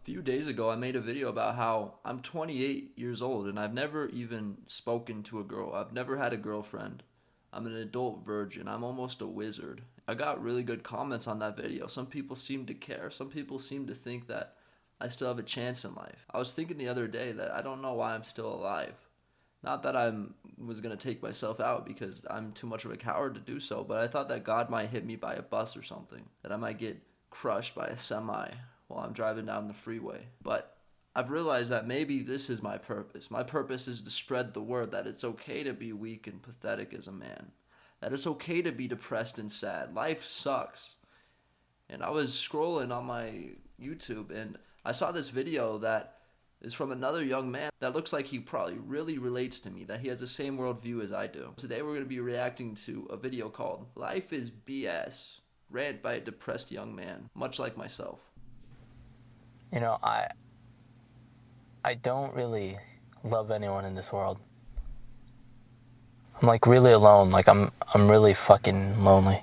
few days ago, I made a video about how I'm 28 years old and I've never even spoken to a girl. I've never had a girlfriend. I'm an adult virgin. I'm almost a wizard. I got really good comments on that video. Some people seem to care. Some people seem to think that I still have a chance in life. I was thinking the other day that I don't know why I'm still alive. Not that was gonna take myself out because I'm too much of a coward to do so, but I thought that God might hit me by a bus or something, that I might get crushed by a semi while I'm driving down the freeway. But I've realized that maybe this is my purpose. My purpose is to spread the word that it's okay to be weak and pathetic as a man. That it's okay to be depressed and sad. Life sucks. And I was scrolling on my YouTube and I saw this video that is from another young man that looks like he probably really relates to me, that he has the same worldview as I do. Today we're going to be reacting to a video called Life is BS, Rant by a Depressed Young Man, much like myself. You know, I don't really love anyone in this world. I'm like really alone. Like I'm really fucking lonely.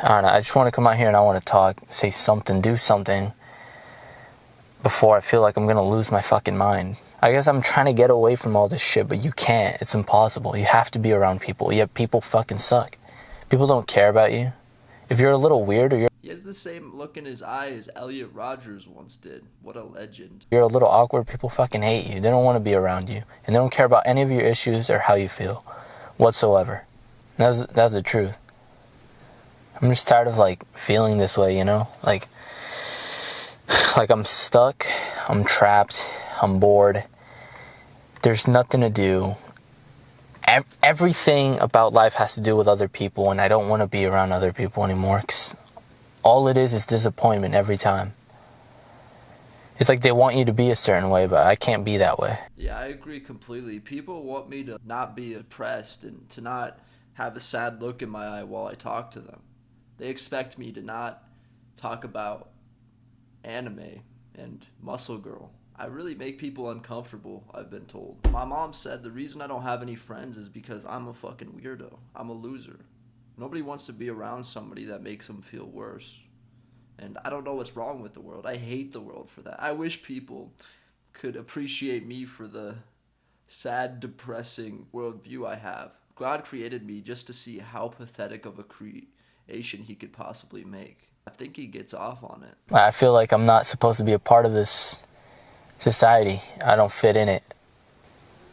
I don't know. I just want to come out here and I want to talk, say something, do something before I feel like I'm gonna lose my fucking mind. I guess I'm trying to get away from all this shit, but you can't. It's impossible. You have to be around people. Yet people fucking suck. People don't care about you. If you're a little weird or He has the same look in his eye as Elliot Rodgers once did. What a legend. you're a little awkward, people fucking hate you. They don't want to be around you. And they don't care about any of your issues or how you feel whatsoever. That's the truth. I'm just tired of like feeling this way, you know? Like I'm stuck, I'm trapped, I'm bored. There's nothing to do. Everything about life has to do with other people, and I don't want to be around other people anymore, because all it is disappointment every time. It's like they want you to be a certain way, but I can't be that way. Yeah, I agree completely. People want me to not be oppressed and to not have a sad look in my eye while I talk to them. They expect me to not talk about anime and Muscle Girl. I really make people uncomfortable, I've been told. My mom said the reason I don't have any friends is because I'm a fucking weirdo. I'm a loser. Nobody wants to be around somebody that makes them feel worse. And I don't know what's wrong with the world. I hate the world for that. I wish people could appreciate me for the sad, depressing worldview I have. God created me just to see how pathetic of a creation he could possibly make. I think he gets off on it. I feel like I'm not supposed to be a part of this society. I don't fit in it.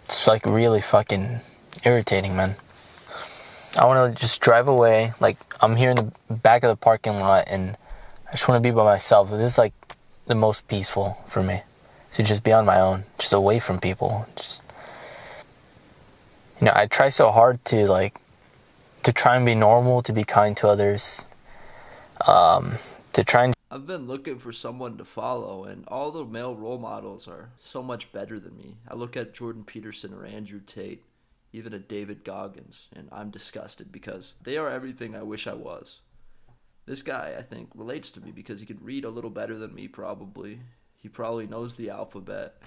It's like really fucking irritating, man. I want to just drive away. Like I'm here in the back of the parking lot and I just want to be by myself. This is like the most peaceful for me. To just be on my own, just away from people. Just, you know, I try so hard to try and be normal, to be kind to others, to try and... I've been looking for someone to follow, and all the male role models are so much better than me. I look at Jordan Peterson or Andrew Tate, even at David Goggins, and I'm disgusted because they are everything I wish I was. This guy, I think, relates to me because he could read a little better than me, probably. He probably knows the alphabet,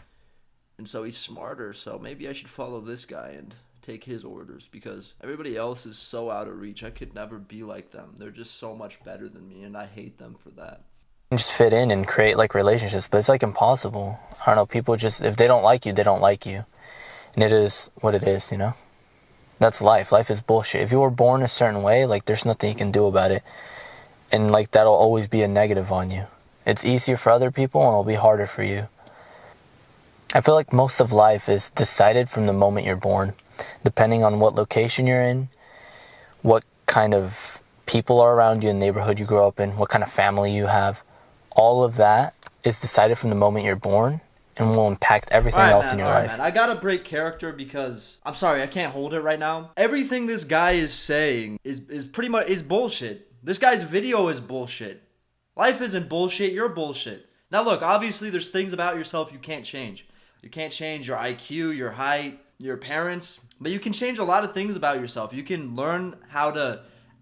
and so he's smarter, so maybe I should follow this guy and take his orders because everybody else is so out of reach. I could never be like them. They're just so much better than me, and I hate them for that. just fit in and create like relationships, but it's like impossible. I don't know, people just, if they don't like you, they don't like you. And it is what it is, you know? That's life. Life is bullshit. If you were born a certain way, like there's nothing you can do about it. And like that'll always be a negative on you. It's easier for other people and it'll be harder for you. I feel like most of life is decided from the moment you're born, depending on what location you're in, what kind of people are around you in the neighborhood you grew up in, what kind of family you have. All of that is decided from the moment you're born and will impact everything else in your life. Man. I gotta break character because I'm sorry, I can't hold it right now. Everything this guy is saying is pretty much is bullshit. This guy's video is bullshit. Life isn't bullshit, you're bullshit. Now look, obviously there's things about yourself you can't change. You can't change your IQ, your height, your parents, but you can change a lot of things about yourself. You can learn how to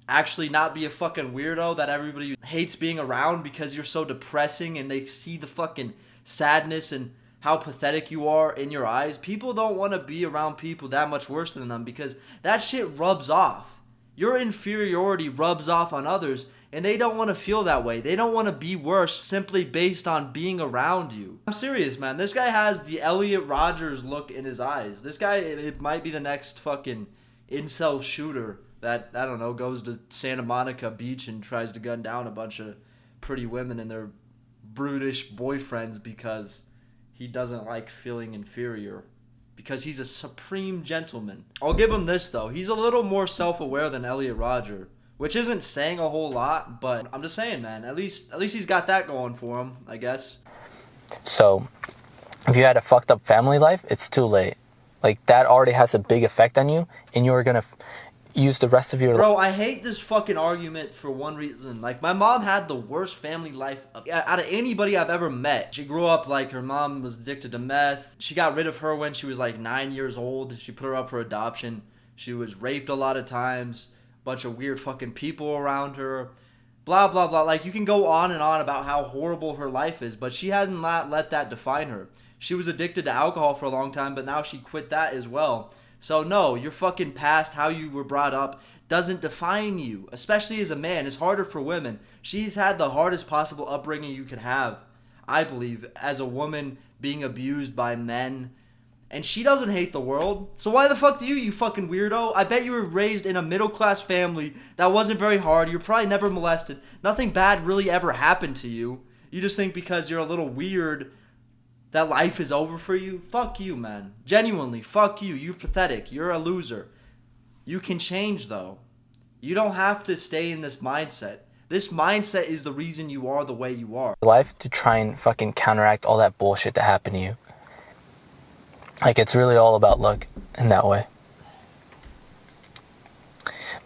actually not be a fucking weirdo that everybody hates being around because you're so depressing and they see the fucking sadness and how pathetic you are in your eyes. People don't want to be around people that much worse than them because that shit rubs off. Your inferiority rubs off on others and they don't want to feel that way. They don't want to be worse simply based on being around you. I'm serious, man. This guy has the Elliot Rodgers look in his eyes. This guy, it might be the next fucking incel shooter that, I don't know, goes to Santa Monica Beach and tries to gun down a bunch of pretty women and their brutish boyfriends because he doesn't like feeling inferior. Because he's a supreme gentleman. I'll give him this, though. He's a little more self-aware than Elliot Rodger, which isn't saying a whole lot, but I'm just saying, man. At least he's got that going for him, I guess. So, if you had a fucked up family life, it's too late. Like, that already has a big effect on you, and you're gonna use the rest of your life. Bro, I hate this fucking argument for one reason. Like, my mom had the worst family life out of anybody I've ever met. She grew up like her mom was addicted to meth. She got rid of her when she was like 9 years old. She put her up for adoption. She was raped a lot of times. Bunch of weird fucking people around her. Blah, blah, blah. Like, you can go on and on about how horrible her life is, but she hasn't let that define her. She was addicted to alcohol for a long time, but now she quit that as well. So no, your fucking past, how you were brought up, doesn't define you. Especially as a man. It's harder for women. She's had the hardest possible upbringing you could have, I believe, as a woman being abused by men. And she doesn't hate the world. So why the fuck do you fucking weirdo? I bet you were raised in a middle-class family that wasn't very hard. You're probably never molested. Nothing bad really ever happened to you. You just think because you're a little weird that life is over for you? Fuck you, man. Genuinely, fuck you. You're pathetic. You're a loser. You can change, though. You don't have to stay in this mindset. This mindset is the reason you are the way you are. Life to try and fucking counteract all that bullshit that happened to you. Like, it's really all about luck in that way.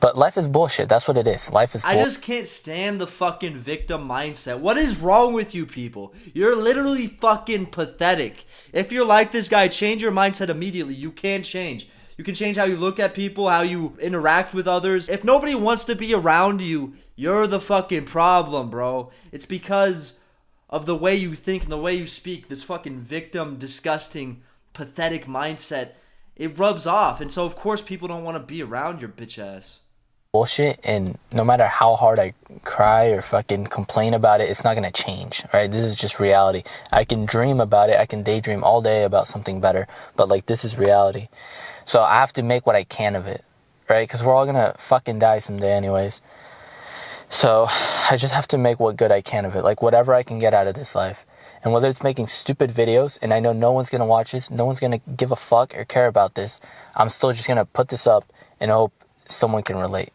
But life is bullshit. That's what it is. Life is bullshit. I just can't stand the fucking victim mindset. What is wrong with you people? You're literally fucking pathetic. If you're like this guy, change your mindset immediately. You can change. You can change how you look at people, how you interact with others. If nobody wants to be around you, you're the fucking problem, bro. It's because of the way you think and the way you speak. This fucking victim, disgusting, pathetic mindset. It rubs off. And so, of course, people don't want to be around your bitch ass. Bullshit, and no matter how hard I cry or fucking complain about it, it's not gonna change, right? This is just reality. I can dream about it, I can daydream all day about something better, but like, this is reality. So I have to make what I can of it, right? Because we're all gonna fucking die someday anyways. So I just have to make what good I can of it, like whatever I can get out of this life. And whether it's making stupid videos, and I know no one's gonna watch this, no one's gonna give a fuck or care about this, I'm still just gonna put this up and hope someone can relate.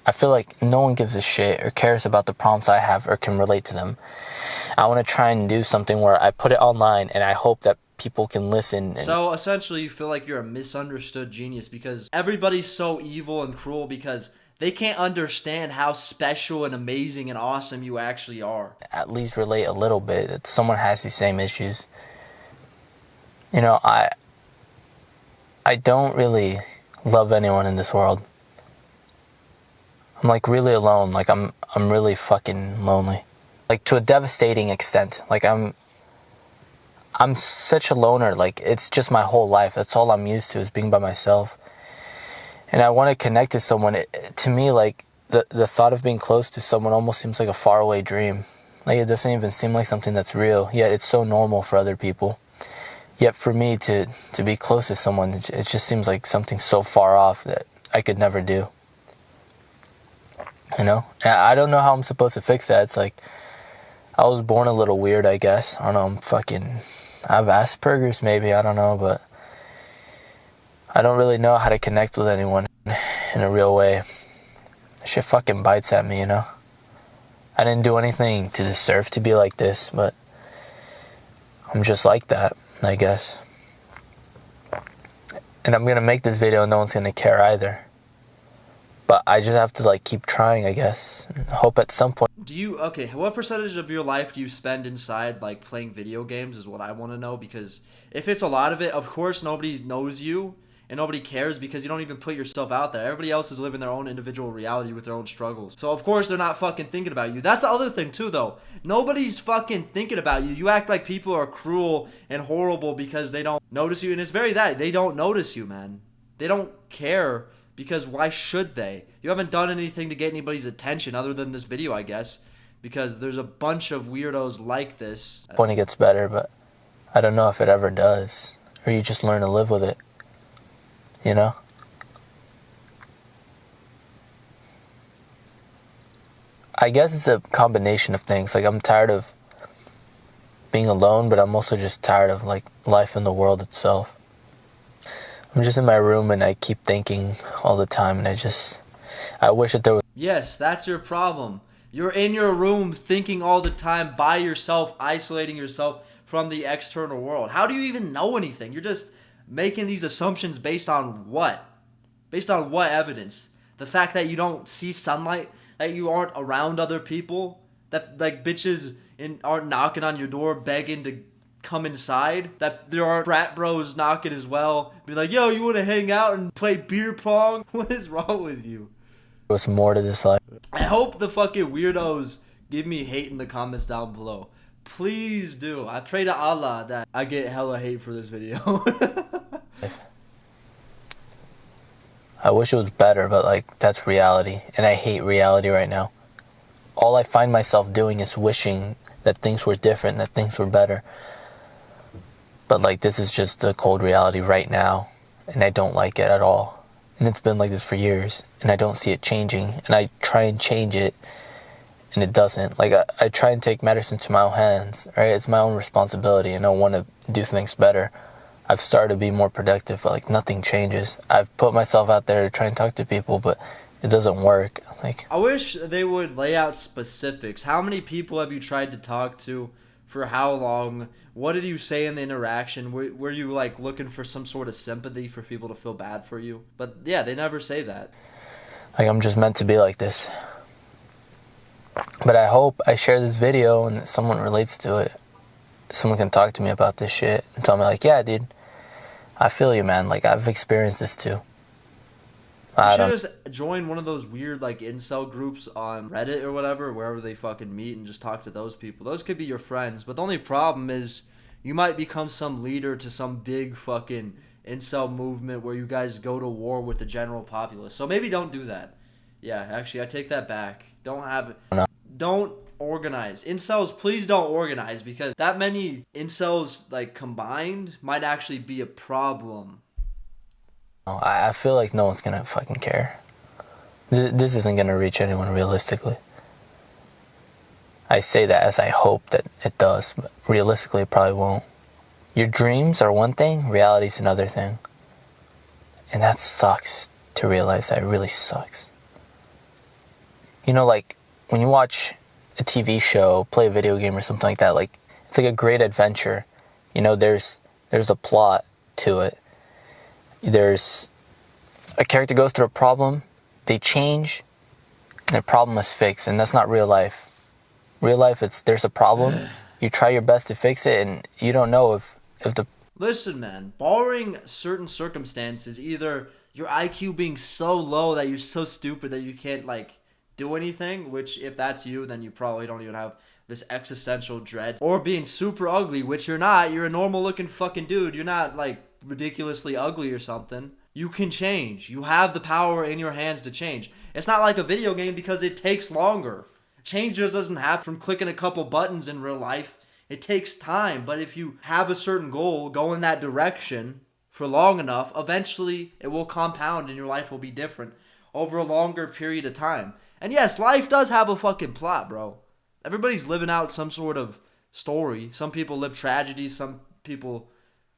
I feel like no one gives a shit or cares about the problems I have or can relate to them. I want to try and do something where I put it online and I hope that people can listen. So essentially you feel like you're a misunderstood genius because everybody's so evil and cruel because they can't understand how special and amazing and awesome you actually are. At least relate a little bit that someone has these same issues. You know, I don't really love anyone in this world. I'm like really alone. Like I'm really fucking lonely. Like to a devastating extent. Like I'm such a loner. Like it's just my whole life. That's all I'm used to is being by myself. And I want to connect to someone. To me, like the thought of being close to someone almost seems like a faraway dream. Like it doesn't even seem like something that's real. Yet it's so normal for other people. Yet for me to be close to someone, it just seems like something so far off that I could never do. You know? And I don't know how I'm supposed to fix that. It's like, I was born a little weird, I guess. I don't know, I have Asperger's maybe, I don't know, but I don't really know how to connect with anyone in a real way. Shit fucking bites at me, you know? I didn't do anything to deserve to be like this, but I'm just like that, I guess. And I'm gonna make this video and no one's gonna care either. But I just have to like keep trying, I guess. And hope at some point. Okay, what percentage of your life do you spend inside like playing video games is what I want to know, because if it's a lot of it, of course nobody knows you and nobody cares because you don't even put yourself out there. Everybody else is living their own individual reality with their own struggles. So of course they're not fucking thinking about you. That's the other thing too though. Nobody's fucking thinking about you. You act like people are cruel and horrible because they don't notice you, and it's very that. They don't notice you, man. They don't care Because why should they? You haven't done anything to get anybody's attention other than this video, I guess. Because there's a bunch of weirdos like this. When it gets better, but I don't know if it ever does. Or you just learn to live with it. You know? I guess it's a combination of things. Like, I'm tired of being alone, but I'm also just tired of, like, life in the world itself. I'm just in my room and I keep thinking all the time, and I wish that there was... Yes, that's your problem. You're in your room thinking all the time by yourself, isolating yourself from the external world. How do you even know anything? You're just making these assumptions based on what? Based on what evidence? The fact that you don't see sunlight, that you aren't around other people, that like bitches aren't knocking on your door begging to come inside, that there aren't frat bros knocking as well, be like, yo, you want to hang out and play beer pong? What is wrong with you? There was more to this life. I hope the fucking weirdos give me hate in the comments down below. Please do. I pray to Allah that I get hella hate for this video. I wish it was better, but like, that's reality, and I hate reality right now. All I find myself doing is wishing that things were different, that things were better. But like, this is just the cold reality right now, and I don't like it at all. And it's been like this for years, and I don't see it changing, and I try and change it, and it doesn't. Like, I try and take matters into my own hands, right? It's my own responsibility, and I want to do things better. I've started to be more productive, but like, nothing changes. I've put myself out there to try and talk to people, but it doesn't work. Like, I wish they would lay out specifics. How many people have you tried to talk to? For how long? What did you say in the interaction? Were you like looking for some sort of sympathy for people to feel bad for you? But yeah, they never say that. Like, I'm just meant to be like this. But I hope I share this video and someone relates to it. Someone can talk to me about this shit and tell me like, yeah, dude, I feel you, man. Like, I've experienced this too. You should just join one of those weird like incel groups on Reddit or whatever, wherever they fucking meet, and just talk to those people. Those could be your friends. But the only problem is you might become some leader to some big fucking incel movement where you guys go to war with the general populace. So maybe don't do that. Yeah, actually, I take that back. Don't organize. Incels, please don't organize, because that many incels like combined might actually be a problem. I feel like no one's gonna fucking care. This isn't gonna reach anyone realistically. I say that as I hope that it does, but realistically it probably won't. Your dreams are one thing, reality's another thing. And that sucks to realize. That really sucks. You know, like, when you watch a TV show, play a video game or something like that, like, it's like a great adventure. You know, there's a plot to it. There's a character goes through a problem, they change, and the problem is fixed. And that's not real life. Real life, there's a problem, you try your best to fix it, and you don't know if the... Listen, man, barring certain circumstances, either your IQ being so low that you're so stupid that you can't, like, do anything, which if that's you, then you probably don't even have this existential dread, or being super ugly, which you're not. You're a normal looking fucking dude. You're not, like, ridiculously ugly or something. You can change. You have the power in your hands to change. It's not like a video game, because it takes longer. Change just doesn't happen from clicking a couple buttons in real life. It takes time. But if you have a certain goal, go in that direction for long enough, eventually it will compound and your life will be different over a longer period of time. And yes, life does have a fucking plot, bro. Everybody's living out some sort of story. Some people live tragedies. Some people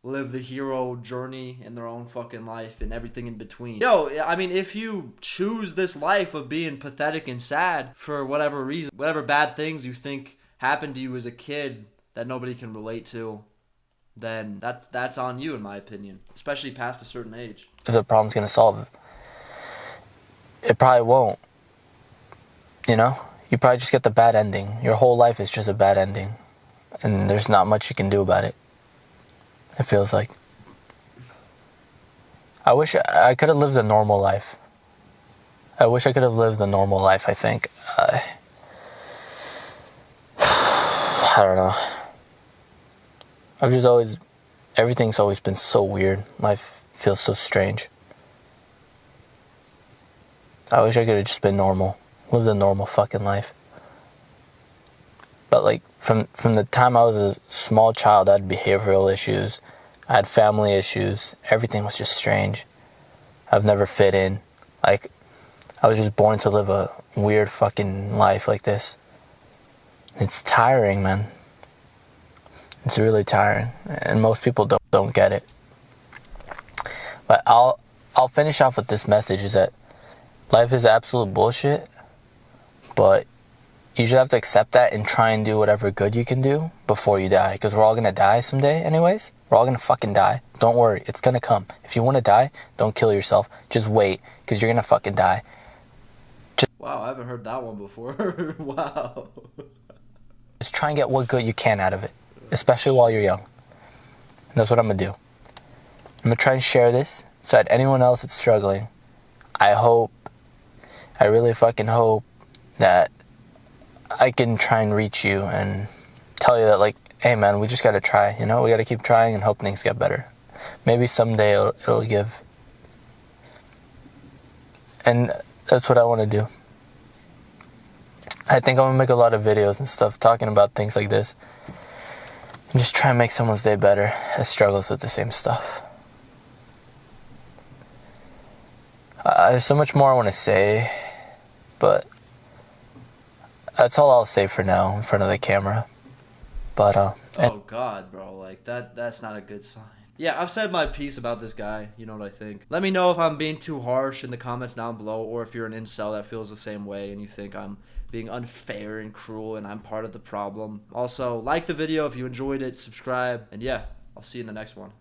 live the hero journey in their own fucking life, and everything in between. Yo, I mean, if you choose this life of being pathetic and sad for whatever reason, whatever bad things you think happened to you as a kid that nobody can relate to, then that's on you, in my opinion, especially past a certain age. If the problem's gonna solve it, it probably won't. You know, you probably just get the bad ending. Your whole life is just a bad ending, and there's not much you can do about it. It feels like. I wish I could have lived a normal life. I wish I could have lived a normal life, I think. I don't know. Everything's always been so weird. Life feels so strange. I wish I could have just been normal, lived a normal fucking life. But like from the time I was a small child, I had behavioral issues, I had family issues. Everything was just strange. I've never fit in. Like, I was just born to live a weird fucking life like this. It's tiring, man. It's really tiring, and most people don't get it. But I'll finish off with this message: is that life is absolute bullshit, but you should have to accept that and try and do whatever good you can do before you die, because we're all gonna die someday anyways. We're all gonna fucking die. Don't worry, it's gonna come. If you want to die, don't kill yourself. Just wait, because you're gonna fucking die. Wow, I haven't heard that one before. Wow. Just try and get what good you can out of it, especially while you're young. And that's what I'm gonna do. I'm gonna try and share this so that anyone else that's struggling, I really fucking hope that I can try and reach you and tell you that, like, hey man, we just gotta try, we gotta keep trying and hope things get better. Maybe someday it'll give. And that's what I want to do. I think I'm gonna make a lot of videos and stuff talking about things like this and just try and make someone's day better that struggles with the same stuff. There's so much more I want to say, but that's all I'll say for now in front of the camera. But Oh God, bro, like that's not a good sign. Yeah, I've said my piece about this guy. You know what I think. Let me know if I'm being too harsh in the comments down below, or if you're an incel that feels the same way and you think I'm being unfair and cruel and I'm part of the problem. Also, like the video if you enjoyed it, subscribe, and yeah, I'll see you in the next one.